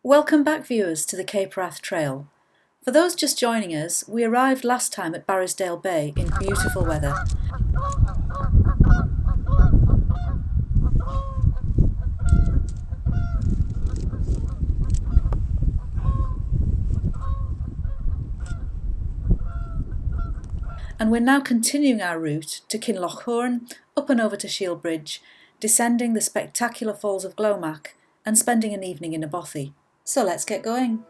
Welcome back, viewers, to the Cape Wrath Trail. For those just joining us, we arrived last time at Barrisdale Bay in beautiful weather. And we're now continuing our route to Kinloch, Hourn, up and over to Shiel Bridge, descending the spectacular falls of Glomach and spending an evening in a bothy. So let's get going.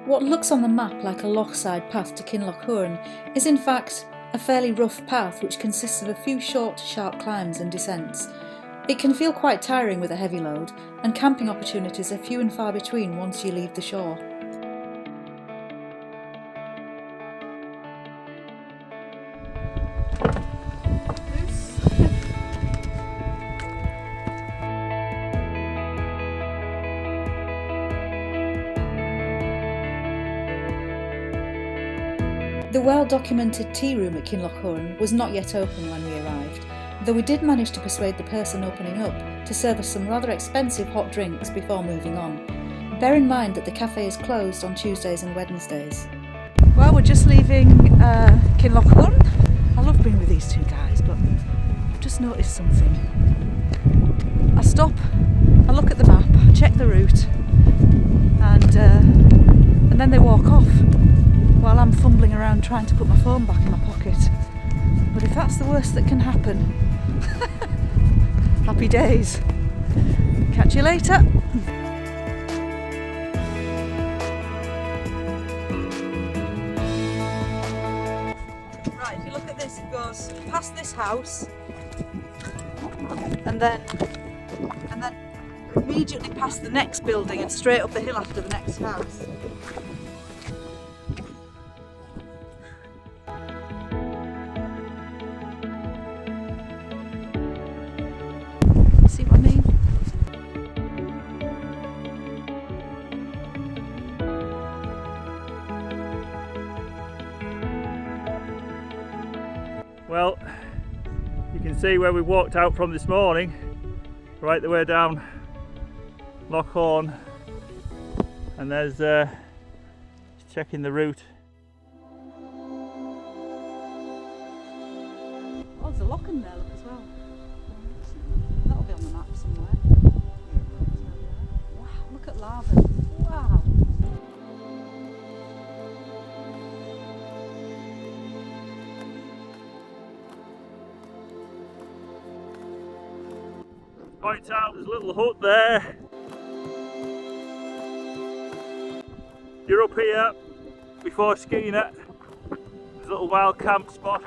What looks on the map like a lochside path to Kinloch Hourn is in fact a fairly rough path which consists of a few short, sharp climbs and descents. It can feel quite tiring with a heavy load, and camping opportunities are few and far between once you leave the shore. The well-documented Tearoom at Kinloch Hourn was not yet open when we arrived, though we did manage to persuade the person opening up to serve us some rather expensive hot drinks before moving on. Bear in mind that the cafe is closed on Tuesdays and Wednesdays. Well, we're just leaving Kinloch Hourn. I love being with these two guys, but I've just noticed something. I stop, I look at the map, I check the route, and then they walk off while I'm fumbling around trying to put my phone back in my pocket. But if that's the worst that can happen, happy days. Catch you later. Right, if you look at this, it goes past this house and then immediately past the next building and straight up the hill after the next house. See what I mean? Well, you can see where we walked out from this morning, right the way down Loch Hourn, and there's checking the route. Oh, there's a loch in there, look, as well. That'll be on the map somewhere. Wow, look at lava. Wow. Point out there's a little hut there. You're up here before skiing it. There's a little wild camp spot.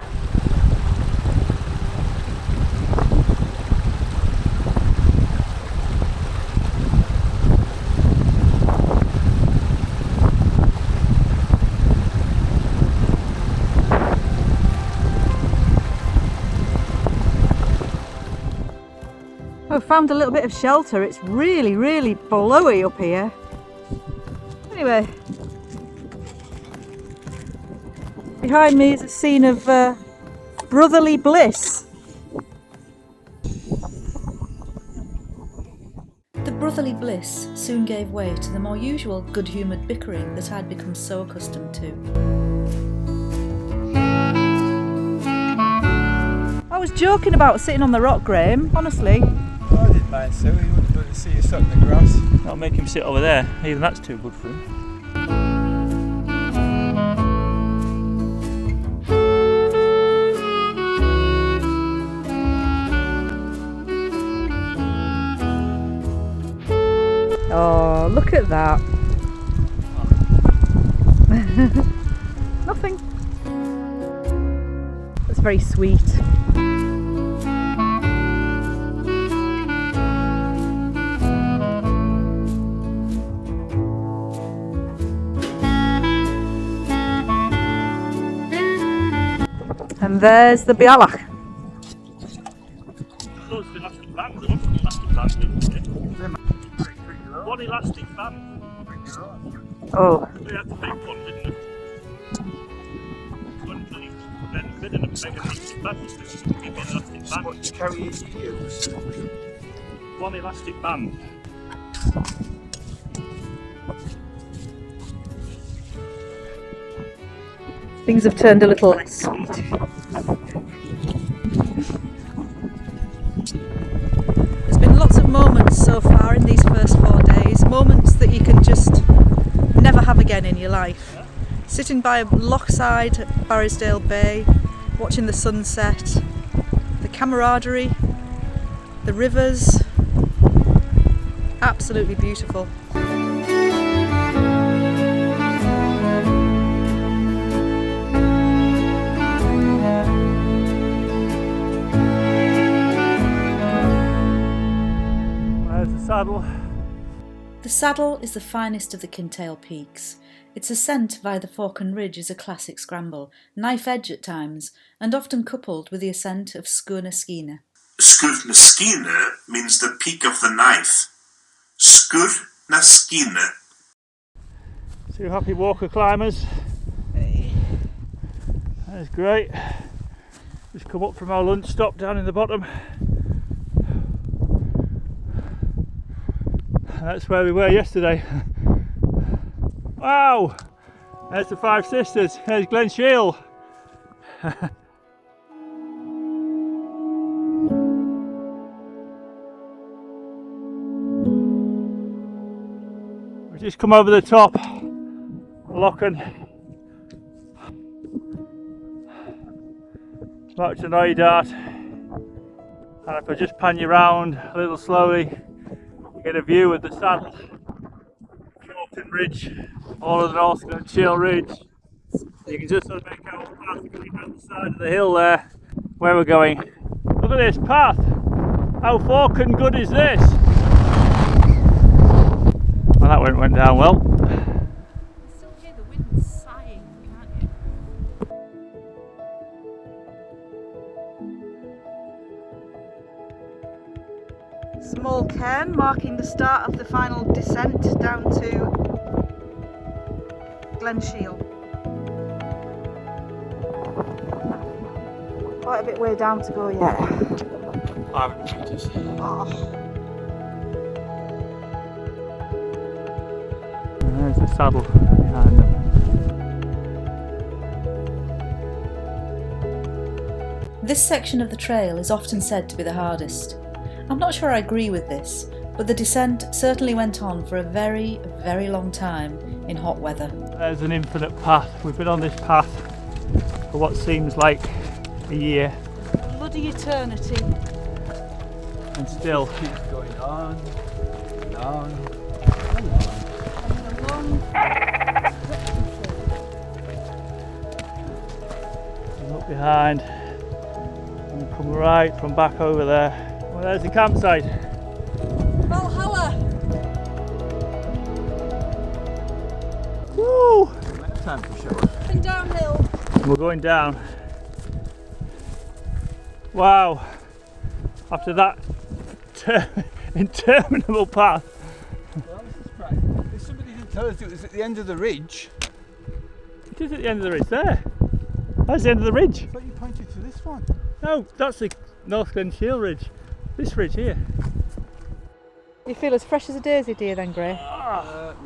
I've found a little bit of shelter. It's really, really blowy up here. Anyway, behind me is a scene of brotherly bliss. The brotherly bliss soon gave way to the more usual good-humoured bickering that I'd become so accustomed to. I was joking about sitting on the rock, Graham, honestly. I didn't mind, so he wouldn't let see you stuck in the grass. That'll make him sit over there. Even that's too good for him. Oh, look at that. Nothing. That's very sweet. And there's the Bealach. Loads of elastic bands. There must be elastic bands, isn't there? One elastic band. Oh. We had to pick one, didn't we? One for each. ridden a bigger elastic band. What you carry in heels? One elastic band. Things have turned a little sweet. There's been lots of moments so far in these first 4 days, moments that you can just never have again in your life. Sitting by a lochside at Barrisdale Bay, watching the sunset, the camaraderie, the rivers, absolutely beautiful. There's the saddle. The saddle is the finest of the Kintail peaks. Its ascent via the Forcan Ridge is a classic scramble, knife-edge at times, and often coupled with the ascent of Sgur na Sgine. Sgur na Sgine means the peak of the knife. Sgur na Sgine. Two happy walker climbers. That's great. Just come up from our lunch stop down in the bottom. That's where we were yesterday. Wow! There's the Five Sisters. There's Glen Shiel. We've just come over the top. Lochan. Back to Neudart. And if I just pan you round a little slowly, you get a view of the saddle. Forcan Ridge, all of the north and Shiel Ridge. You can just sort of make out the path coming down the side of the hill there, where we're going. Look at this path! How Forcan good is this? Well, that went down well. You still hear the wind sighing, can't you? Small cairn marking the start of the final descent down to Glen Shiel. Quite a bit way down to go yet. 500 metres. Oh. There's the saddle behind them. This section of the trail is often said to be the hardest. I'm not sure I agree with this, but the descent certainly went on for a very, very long time in hot weather. There's an infinite path. We've been on this path for what seems like a year, Bloody eternity. and still Keeps going on, and on, and on. look behind and come right from back over there. Well, there's the campsite. Valhalla! Woo! Time for sure. Up and downhill. We're going down. Wow! After that interminable path. Well, this is right. If somebody didn't tell us it was at the end of the ridge, It is at the end of the ridge there. That's the end of the ridge. I thought you pointed to this one. No, that's the North Glen Shiel Ridge. This ridge here. You feel as fresh as a daisy, dear, then, Gray? No,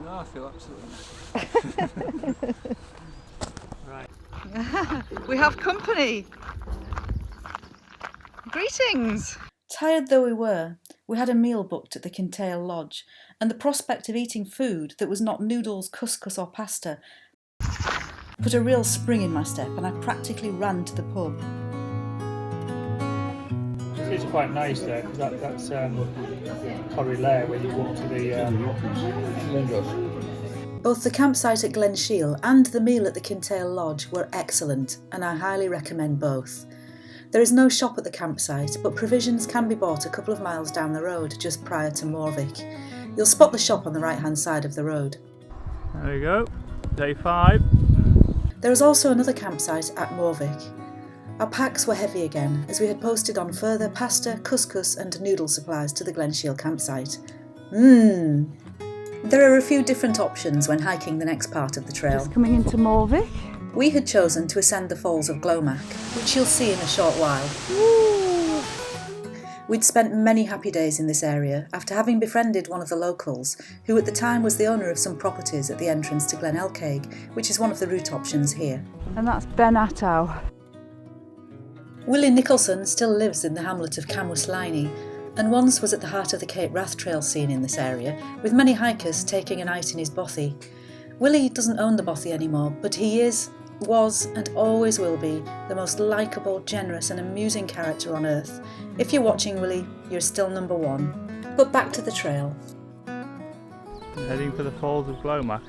I feel absolutely not. Right. We have company. Greetings. Tired though we were, we had a meal booked at the Kintail Lodge, and the prospect of eating food that was not noodles, couscous or pasta put a real spring in my step, and I practically ran to the pub. It's quite nice there because that's Corrie Lair where you walk to the Munros. Both the campsite at Glen Shiel and the meal at the Kintail Lodge were excellent, and I highly recommend both. There is no shop at the campsite, but provisions can be bought a couple of miles down the road just prior to Morvich. You'll spot the shop on the right hand side of the road. There we go, day 5. There is also another campsite at Morvich. Our packs were heavy again, as we had posted on further pasta, couscous and noodle supplies to the Glen Shiel campsite. There are a few different options when hiking the next part of the trail. Just coming into Morvich. We had chosen to ascend the falls of Glomach, which you'll see in a short while. We'd spent many happy days in this area after having befriended one of the locals, who at the time was the owner of some properties at the entrance to Glen, which is one of the route options here. And that's Ben Attow. Willie Nicholson still lives in the hamlet of Camwysliney, and once was at the heart of the Cape Wrath Trail scene in this area, with many hikers taking a night in his bothy. Willie doesn't own the bothy anymore, but he was and always will be the most likeable, generous and amusing character on earth. If you're watching, Willie, you're still number one. But back to the trail. Heading for the falls of Glomach.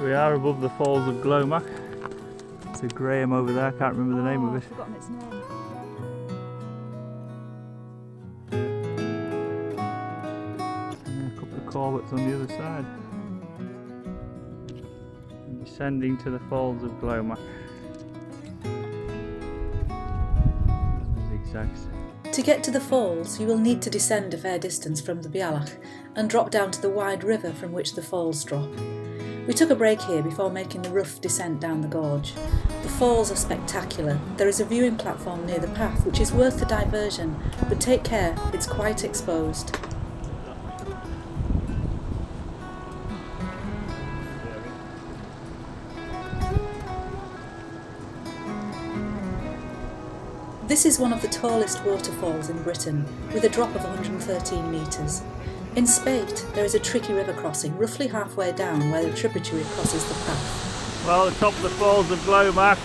We are above the falls of Glomach. It's a Graham over there, I can't remember the name of it. I've forgotten its name. And a couple of Corbetts on the other side. And descending to the falls of Glomach. Zigzags. To get to the falls, you will need to descend a fair distance from the Bealach and drop down to the wide river from which the falls drop. We took a break here before making the rough descent down the gorge. The falls are spectacular. There is a viewing platform near the path which is worth the diversion, but take care, it's quite exposed. This is one of the tallest waterfalls in Britain, with a drop of 113 metres. In Spate, there is a tricky river crossing roughly halfway down where the tributary crosses the path. Well, the top of the falls of Glomach.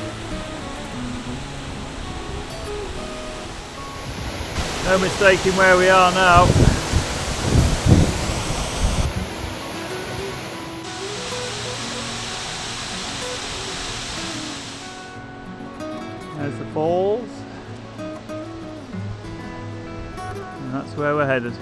No mistaking where we are now. There's the falls. And that's where we're headed.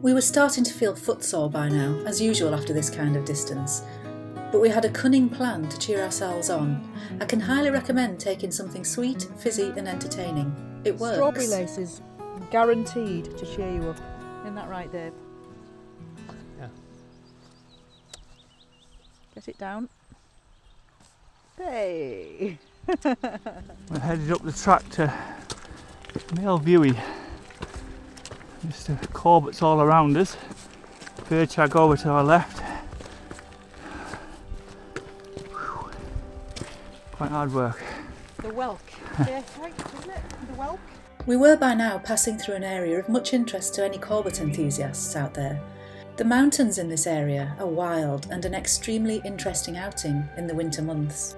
We were starting to feel footsore by now, as usual after this kind of distance. But we had a cunning plan to cheer ourselves on. I can highly recommend taking something sweet, fizzy and entertaining. It works. Strawberry laces, guaranteed to cheer you up. Isn't that right, Dave? Yeah. Get it down. Hey! We're headed up the track to Maol Bhuidhe. Just Corbetts all around us. Bealach over to our left. Whew. Quite hard work. The Welk. Yeah, right, isn't it? The Welk. We were by now passing through an area of much interest to any Corbett enthusiasts out there. The mountains in this area are wild and an extremely interesting outing in the winter months.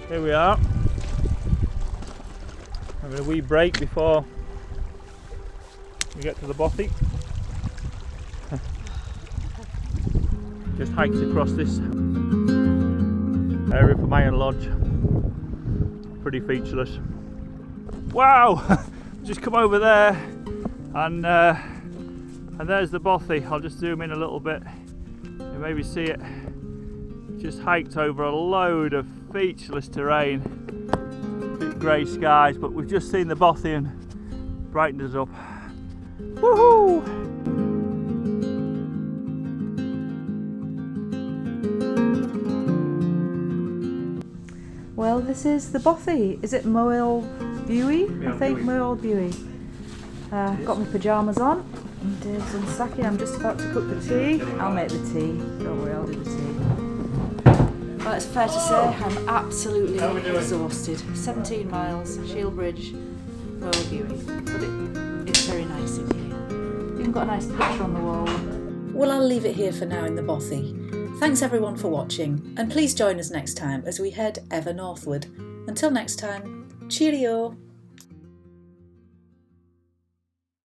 Here we are. Having a wee break before we get to the bothy. Just hiked across this area from Iron Lodge. Pretty featureless. Wow! Just come over there and there's the bothy. I'll just zoom in a little bit. You maybe see it. Just hiked over a load of featureless terrain. Bit grey skies, but we've just seen the bothy and brightened us up. Woohoo! Well, this is the bothy. Is it Maol Bhuidhe? I think Maol Bhuidhe. Got my pyjamas on. And Dave's unsacking. I'm just about to cook the tea. I'll make the tea. Don't worry, I'll do the tea. Well, it's fair to say I'm absolutely exhausted. 17 miles, Shiel Bridge, Maol Bhuidhe. But it's very nice in here. Even got a nice picture on the wall. Well, I'll leave it here for now in the bothy. Thanks everyone for watching, and please join us next time as we head ever northward. Until next time, cheerio!